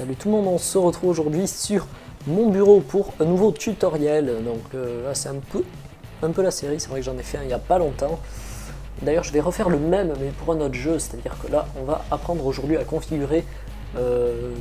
Salut tout le monde, on se retrouve aujourd'hui sur mon bureau pour un nouveau tutoriel. Donc là c'est un peu la série, c'est vrai que j'en ai fait un il n'y a pas longtemps. D'ailleurs je vais refaire le même mais pour un autre jeu, c'est-à-dire que là on va apprendre aujourd'hui à configurer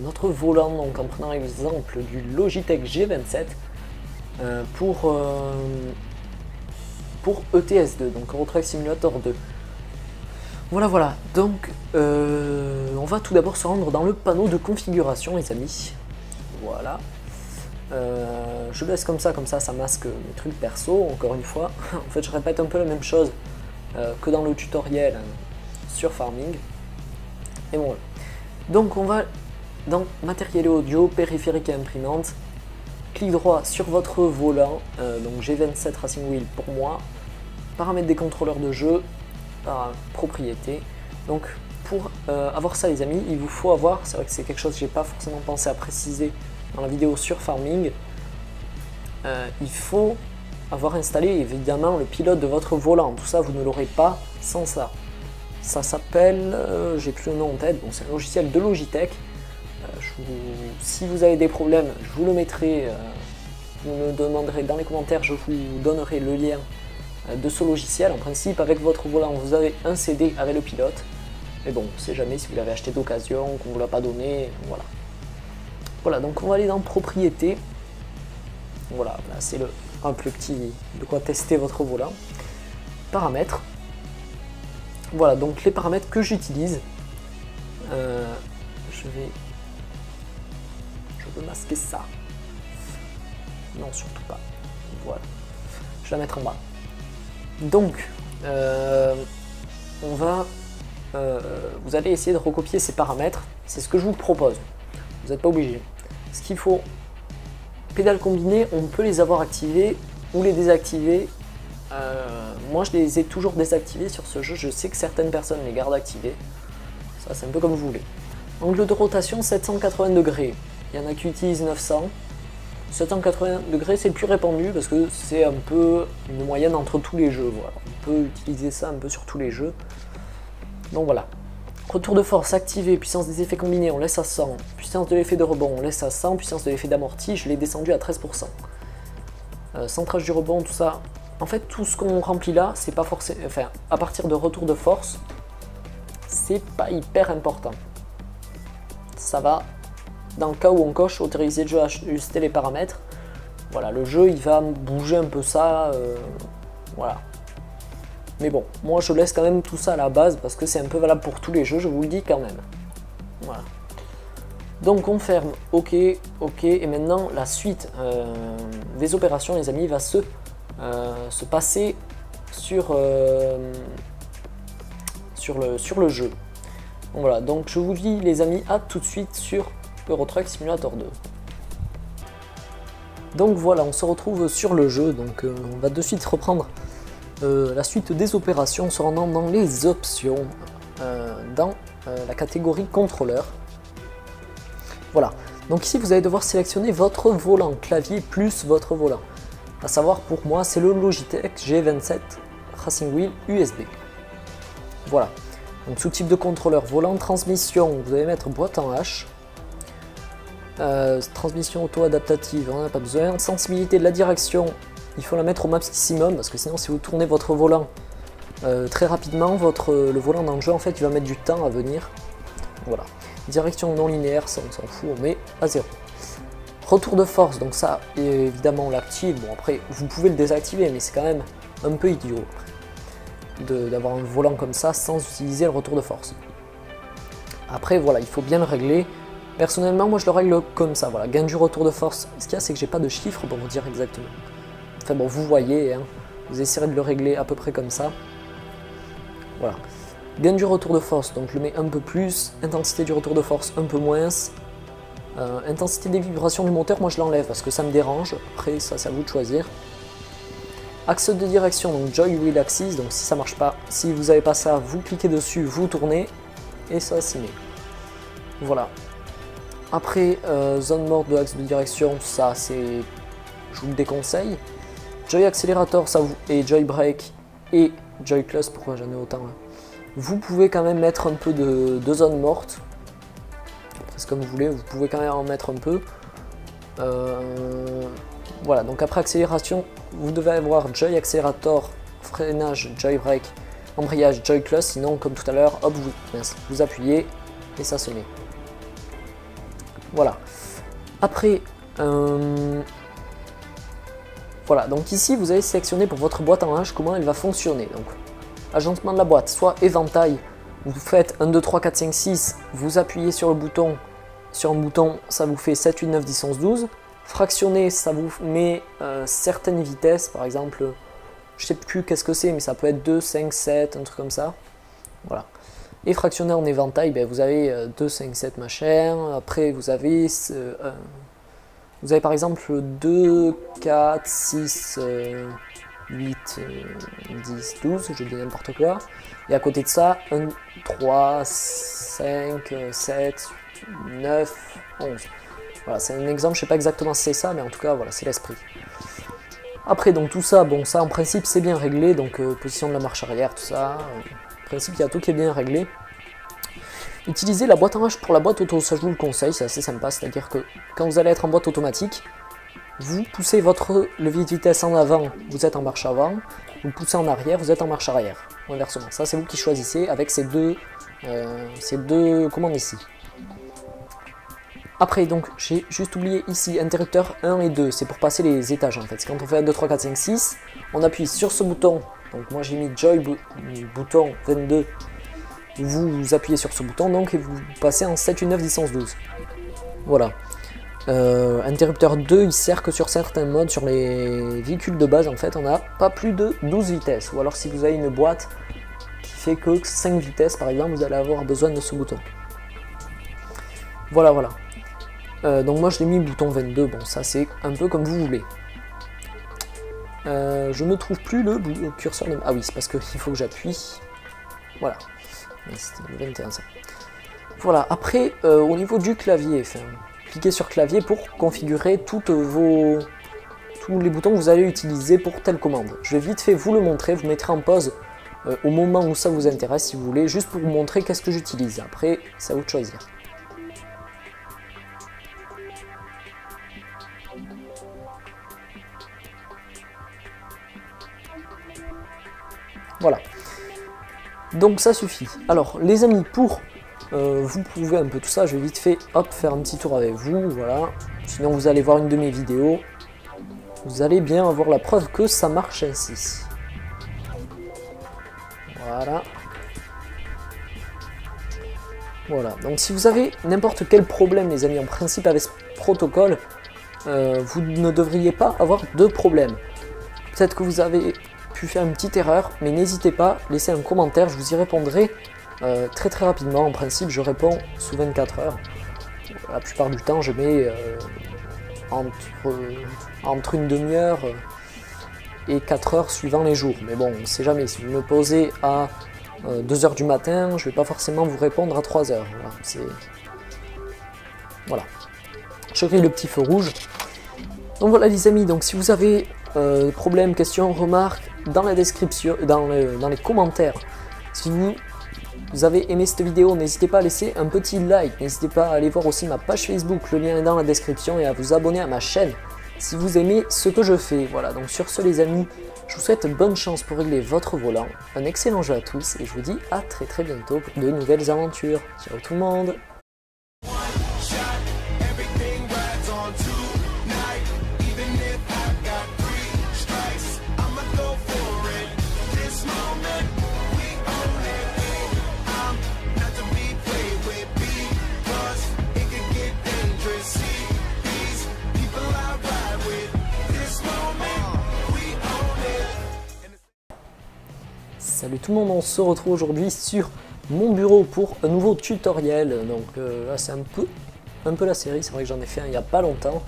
notre volant, donc en prenant l'exemple du Logitech G27 pour ETS2, donc Euro Truck Simulator 2. Voilà, donc on va tout d'abord se rendre dans le panneau de configuration les amis. Voilà. Je laisse comme ça ça masque mes trucs perso, encore une fois. En fait je répète un peu la même chose que dans le tutoriel sur Farming. Et bon, voilà. Donc on va dans matériel et audio, périphérique et imprimante. Clic droit sur votre volant, donc G27 Racing Wheel pour moi. Paramètres des contrôleurs de jeu. Par propriété. Donc pour avoir ça les amis, il vous faut avoir, c'est vrai que c'est quelque chose que j'ai pas forcément pensé à préciser dans la vidéo sur Farming, il faut avoir installé évidemment le pilote de votre volant. Tout ça vous ne l'aurez pas sans ça. Ça s'appelle, j'ai plus le nom en tête, bon, c'est un logiciel de Logitech. Si vous avez des problèmes, je vous le mettrai, vous me demanderez dans les commentaires, je vous donnerai le lien de ce logiciel. En principe avec votre volant vous avez un CD avec le pilote, mais bon on sait jamais si vous l'avez acheté d'occasion, qu'on ne vous l'a pas donné, voilà donc on va aller dans propriété. Voilà, là c'est un plus petit de quoi tester votre volant. Paramètres, voilà donc les paramètres que j'utilise, je veux masquer ça, non surtout pas, voilà, je vais la mettre en bas. Donc, vous allez essayer de recopier ces paramètres, c'est ce que je vous propose, vous n'êtes pas obligé. Ce qu'il faut, pédales combinées, on peut les avoir activées ou les désactiver. Moi je les ai toujours désactivées sur ce jeu, je sais que certaines personnes les gardent activées, ça c'est un peu comme vous voulez. Angle de rotation 780 degrés, il y en a qui utilisent 900. 780 degrés c'est le plus répandu parce que c'est un peu une moyenne entre tous les jeux, voilà. On peut utiliser ça un peu sur tous les jeux. Donc voilà. Retour de force activé, puissance des effets combinés, on laisse à 100. Puissance de l'effet de rebond, on laisse à 100. Puissance de l'effet d'amorti, je l'ai descendu à 13%. Centrage du rebond, tout ça. En fait, tout ce qu'on remplit là, c'est pas forcément. Enfin, à partir de retour de force, c'est pas hyper important. Ça va. Dans le cas où on coche autoriser le jeu à ajuster les paramètres, voilà, le jeu il va bouger un peu ça, voilà. Mais bon, moi je laisse quand même tout ça à la base parce que c'est un peu valable pour tous les jeux, je vous le dis quand même. Voilà. Donc on ferme, ok, et maintenant la suite des opérations les amis va se passer sur le jeu. Donc voilà, donc je vous dis les amis, à tout de suite sur Euro Truck Simulator 2. Donc voilà, on se retrouve sur le jeu, donc on va de suite reprendre la suite des opérations en se rendant dans les options, dans la catégorie contrôleur. Voilà, donc ici vous allez devoir sélectionner votre volant, clavier plus votre volant. À savoir pour moi c'est le Logitech G27 Racing Wheel USB. Voilà, donc sous type de contrôleur, volant, transmission, vous allez mettre boîte en H. Transmission auto-adaptative, on n'en a pas besoin. Sensibilité de la direction, il faut la mettre au maximum parce que sinon si vous tournez votre volant très rapidement, le volant dans le jeu en fait il va mettre du temps à venir. Voilà. Direction non linéaire, ça on s'en fout, on met à 0. Retour de force, donc ça évidemment on l'active, bon après vous pouvez le désactiver mais c'est quand même un peu idiot d'avoir un volant comme ça sans utiliser le retour de force. Après voilà, il faut bien le régler. Personnellement, moi je le règle comme ça, voilà, gain du retour de force. Ce qu'il y a, c'est que j'ai pas de chiffres pour vous dire exactement. Enfin bon, vous voyez, hein, vous essayerez de le régler à peu près comme ça. Voilà. Gain du retour de force, donc je le mets un peu plus. Intensité du retour de force, un peu moins. Intensité des vibrations du moteur, moi je l'enlève parce que ça me dérange. Après, ça c'est à vous de choisir. Axe de direction, donc Joy Wheel Axis, donc si ça marche pas, si vous n'avez pas ça, vous cliquez dessus, vous tournez, et ça s'y met. Voilà. Après, zone morte de axe de direction, ça c'est, je vous le déconseille. Joy accélérateur, ça vous, et Joy Brake et Joy Clutch, pourquoi j'en ai autant là. Vous pouvez quand même mettre un peu de zone morte. c'est comme vous voulez, vous pouvez quand même en mettre un peu. Voilà, donc après accélération, vous devez avoir Joy Accelerator, freinage, Joy Brake, embrayage, Joy Clutch, sinon comme tout à l'heure, hop, vous appuyez et ça se met. Voilà. Après, voilà, donc ici vous allez sélectionner pour votre boîte en H comment elle va fonctionner. Donc, agencement de la boîte, soit éventail, vous faites 1, 2, 3, 4, 5, 6, vous appuyez sur le bouton, sur un bouton, ça vous fait 7, 8, 9, 10, 11, 12. Fractionner, ça vous met certaines vitesses, par exemple, je sais plus qu'est-ce que c'est, mais ça peut être 2, 5, 7, un truc comme ça. Voilà. Et fractionner en éventail, ben, vous avez 2, 5, 7 machin. Après, vous avez par exemple 2, 4, 6, 8, 10, 12, je dis n'importe quoi. Et à côté de ça, 1, 3, 5, 7, 9, 11. Voilà, c'est un exemple, je sais pas exactement si c'est ça, mais en tout cas, voilà, c'est l'esprit. Après, donc tout ça, bon, ça en principe, c'est bien réglé, donc position de la marche arrière, tout ça. En principe, il y a tout qui est bien réglé. Utilisez la boîte en H pour la boîte auto, ça je vous le conseille, c'est assez sympa, c'est-à-dire que quand vous allez être en boîte automatique, vous poussez votre levier de vitesse en avant, vous êtes en marche avant, vous poussez en arrière, vous êtes en marche arrière, ou inversement. Ça c'est vous qui choisissez avec ces deux commandes ici. Après, donc, j'ai juste oublié ici, interrupteur 1 et 2, c'est pour passer les étages en fait. C'est quand on fait 1, 2, 3, 4, 5, 6, on appuie sur ce bouton, donc moi j'ai mis Joy bouton 22, vous appuyez sur ce bouton donc et vous passez en 7, 8, 9, 10, 11, 12. Voilà. Interrupteur 2, il sert que sur certains modes, sur les véhicules de base en fait, on n'a pas plus de 12 vitesses. Ou alors si vous avez une boîte qui fait que 5 vitesses par exemple, vous allez avoir besoin de ce bouton. Voilà, voilà. Donc moi je l'ai mis bouton 22, bon ça c'est un peu comme vous voulez. Je ne trouve plus le curseur de... Ah oui, c'est parce qu'il faut que j'appuie. Voilà. C'était le 21 ça. Voilà, après au niveau du clavier, cliquez sur clavier pour configurer tous les boutons que vous allez utiliser pour telle commande. Je vais vite fait vous le montrer, vous mettrez en pause au moment où ça vous intéresse si vous voulez, juste pour vous montrer qu'est-ce que j'utilise. Après, c'est à vous de choisir. Voilà. Donc ça suffit. Alors les amis, pour vous prouver un peu tout ça, je vais vite fait faire un petit tour avec vous, voilà. Sinon vous allez voir une de mes vidéos. Vous allez bien avoir la preuve que ça marche ainsi. Voilà. Voilà. Donc si vous avez n'importe quel problème les amis, en principe avec ce protocole, vous ne devriez pas avoir de problème. Peut-être que vous avez faire une petite erreur, mais n'hésitez pas, laissez un commentaire, je vous y répondrai très très rapidement. En principe, je réponds sous 24 heures. La plupart du temps, je mets entre une demi-heure et 4 heures suivant les jours. Mais bon, on ne sait jamais. Si vous me posez à 2 heures du matin, je ne vais pas forcément vous répondre à 3 heures. Voilà, voilà. Je crée le petit feu rouge. Donc voilà les amis, donc si vous avez problèmes, questions, remarques, dans la description, dans les commentaires, si vous avez aimé cette vidéo, n'hésitez pas à laisser un petit like, n'hésitez pas à aller voir aussi ma page Facebook, le lien est dans la description, et à vous abonner à ma chaîne si vous aimez ce que je fais. Voilà, donc sur ce les amis, je vous souhaite bonne chance pour régler votre volant, un excellent jeu à tous, et je vous dis à très très bientôt pour de nouvelles aventures. Ciao tout le monde! Salut tout le monde, on se retrouve aujourd'hui sur mon bureau pour un nouveau tutoriel. Donc là c'est un peu la série, c'est vrai que j'en ai fait un il n'y a pas longtemps.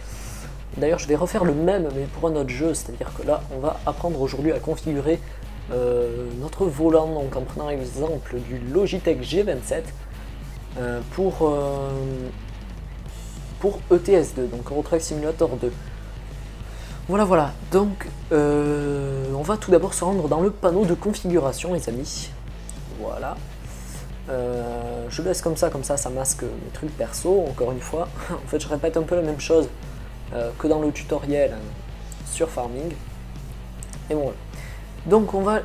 D'ailleurs je vais refaire le même mais pour un autre jeu, c'est-à-dire que là on va apprendre aujourd'hui à configurer notre volant, donc en prenant l'exemple du Logitech G27 pour ETS2, donc Euro Truck Simulator 2. Voilà, voilà, donc on va tout d'abord se rendre dans le panneau de configuration les amis, voilà, Je laisse comme ça masque mes trucs perso, encore une fois. En fait, je répète un peu la même chose que dans le tutoriel sur Farming. Et bon, voilà. Donc on va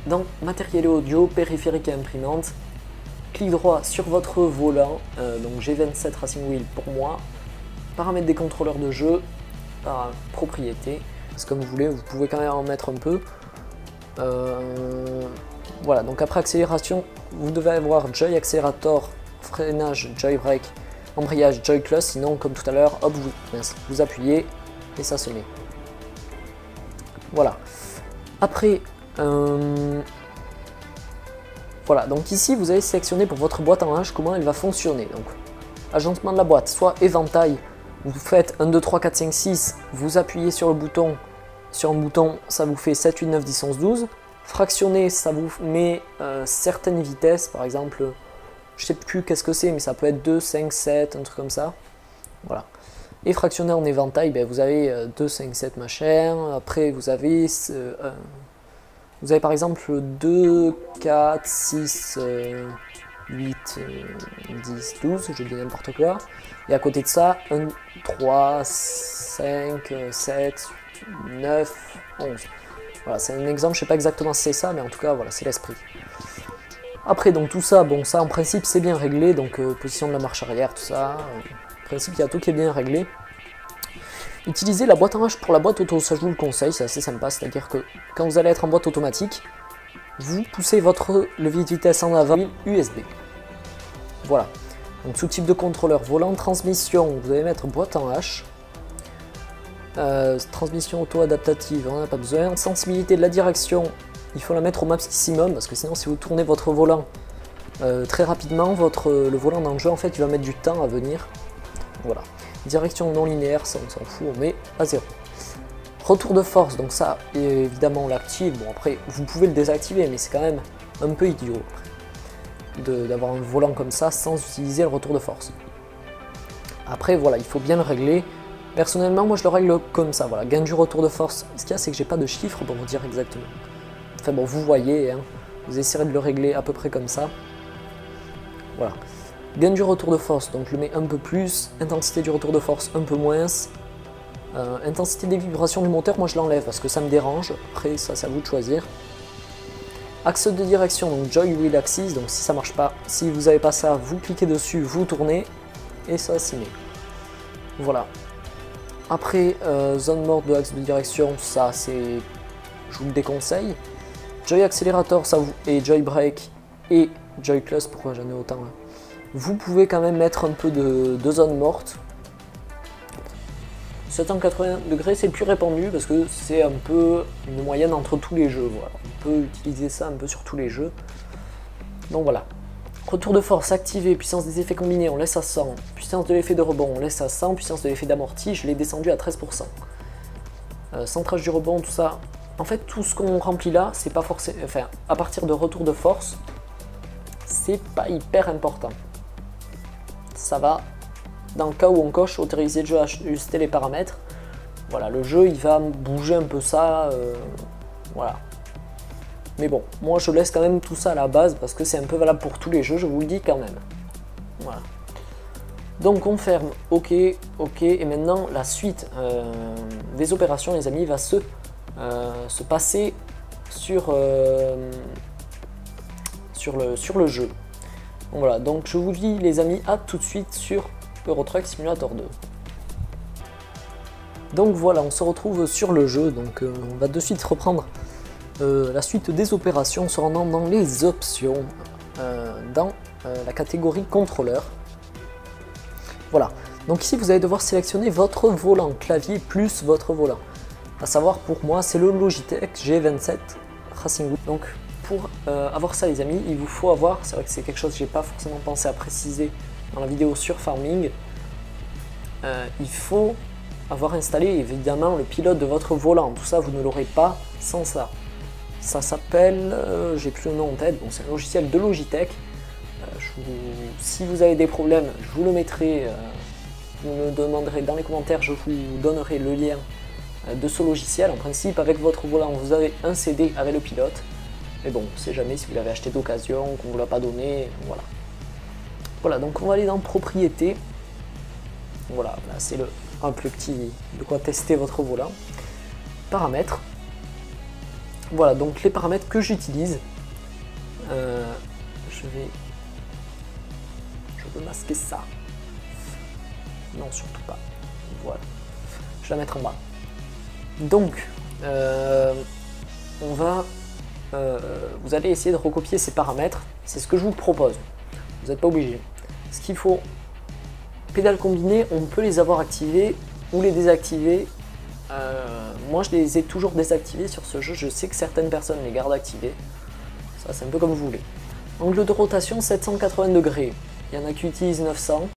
dans matériel et audio, périphérique et imprimante. Clic droit sur votre volant, donc G27 Racing Wheel pour moi. Paramètres des contrôleurs de jeu, par propriété. C'est comme vous voulez, vous pouvez quand même en mettre un peu. Voilà, donc après accélération, vous devez avoir Joy Accelerator, freinage, Joy Brake, embrayage, Joy Clutch, sinon comme tout à l'heure, hop, vous appuyez et ça se met. Voilà. Après, voilà, donc ici vous allez sélectionner pour votre boîte en H comment elle va fonctionner. Donc, agencement de la boîte, soit éventail, vous faites 1, 2, 3, 4, 5, 6, vous appuyez sur le bouton, sur un bouton, ça vous fait 7, 8, 9, 10, 11, 12. Fractionné, ça vous met certaines vitesses, par exemple, je sais plus qu'est-ce que c'est, mais ça peut être 2, 5, 7, un truc comme ça. Voilà. Et fractionné en éventail, ben, vous avez 2, 5, 7 machin. Après, vous avez par exemple 2, 4, 6, 8, 10, 12, je dis n'importe quoi. Et à côté de ça, 1, 3, 5, 7, 9, 11. Voilà, c'est un exemple, je sais pas exactement si c'est ça, mais en tout cas, voilà, c'est l'esprit. Après, donc tout ça, bon, ça en principe, c'est bien réglé, donc position de la marche arrière, tout ça. En principe, il y a tout qui est bien réglé. Utilisez la boîte en H pour la boîte auto, ça je vous le conseille, c'est assez sympa, c'est-à-dire que quand vous allez être en boîte automatique, vous poussez votre levier de vitesse en avant USB. Voilà. Donc sous type de contrôleur, volant, transmission, vous allez mettre boîte en H. Transmission auto-adaptative, on n'en a pas besoin. Sensibilité de la direction, il faut la mettre au maximum parce que sinon si vous tournez votre volant très rapidement, le volant dans le jeu en fait il va mettre du temps à venir. Voilà. Direction non linéaire, ça on s'en fout, on met à 0. Retour de force, donc ça évidemment on l'active. Bon après vous pouvez le désactiver mais c'est quand même un peu idiot d'avoir un volant comme ça sans utiliser le retour de force. Après voilà, il faut bien le régler. Personnellement, moi je le règle comme ça, voilà, gain du retour de force. Ce qu'il y a, c'est que j'ai pas de chiffres pour vous dire exactement. Enfin bon, vous voyez, hein, vous essayerez de le régler à peu près comme ça. Voilà. Gain du retour de force, donc je le mets un peu plus. Intensité du retour de force, un peu moins. Intensité des vibrations du moteur, moi je l'enlève parce que ça me dérange. Après, ça c'est à vous de choisir. Axe de direction, donc Joy Wheel Axis, donc si ça marche pas, si vous n'avez pas ça, vous cliquez dessus, vous tournez, et ça s'y met. Voilà. Après, zone morte de axe de direction, ça c'est, je vous le déconseille. Joy Accelerator, ça vous, et Joy Brake et Joy Clutch, pourquoi j'en ai autant hein. Vous pouvez quand même mettre un peu de zone morte. 780 degrés, c'est le plus répandu parce que c'est un peu une moyenne entre tous les jeux. Voilà. On peut utiliser ça un peu sur tous les jeux. Donc voilà. Retour de force activé, puissance des effets combinés, on laisse à 100. Puissance de l'effet de rebond, on laisse à 100. Puissance de l'effet d'amorti, je l'ai descendu à 13%. Centrage du rebond, tout ça. En fait, tout ce qu'on remplit là, c'est pas forcément. Enfin, à partir de retour de force, c'est pas hyper important. Ça va. Dans le cas où on coche autoriser le jeu à ajuster les paramètres, voilà, le jeu il va bouger un peu ça. Voilà. Mais bon, moi je laisse quand même tout ça à la base parce que c'est un peu valable pour tous les jeux, je vous le dis quand même. Voilà. Donc on ferme, ok, ok, et maintenant la suite des opérations les amis va se passer sur le jeu. Donc voilà, donc je vous dis les amis, à tout de suite sur Euro Truck Simulator 2. Donc voilà, on se retrouve sur le jeu, donc on va de suite reprendre la suite des opérations en se rendant dans les options, dans la catégorie contrôleur. Voilà, donc ici vous allez devoir sélectionner votre volant, clavier plus votre volant. À savoir pour moi c'est le Logitech G27 Racing Wheel. Donc pour avoir ça les amis, il vous faut avoir, c'est vrai que c'est quelque chose que j'ai pas forcément pensé à préciser dans la vidéo sur Farming, il faut avoir installé évidemment le pilote de votre volant. Tout ça vous ne l'aurez pas sans ça. Ça s'appelle, j'ai plus le nom en tête, bon, c'est un logiciel de Logitech. Si vous avez des problèmes, je vous le mettrai, vous me demanderez dans les commentaires, je vous donnerai le lien de ce logiciel. En principe, avec votre volant, vous avez un CD avec le pilote. Mais bon, on sait jamais si vous l'avez acheté d'occasion, qu'on ne vous l'a pas donné, voilà. Voilà, donc on va aller dans propriété. Voilà, là c'est un plus petit de quoi tester votre volant. Paramètres. Voilà, donc les paramètres que j'utilise. Je peux masquer ça. Non, surtout pas. Voilà. Je vais la mettre en bas. Donc, vous allez essayer de recopier ces paramètres. C'est ce que je vous propose. Vous n'êtes pas obligé. Ce qu'il faut, pédales combinées, on peut les avoir activées ou les désactiver. Moi, je les ai toujours désactivées sur ce jeu. Je sais que certaines personnes les gardent activées. Ça, c'est un peu comme vous voulez. Angle de rotation 780 degrés. Il y en a qui utilisent 900.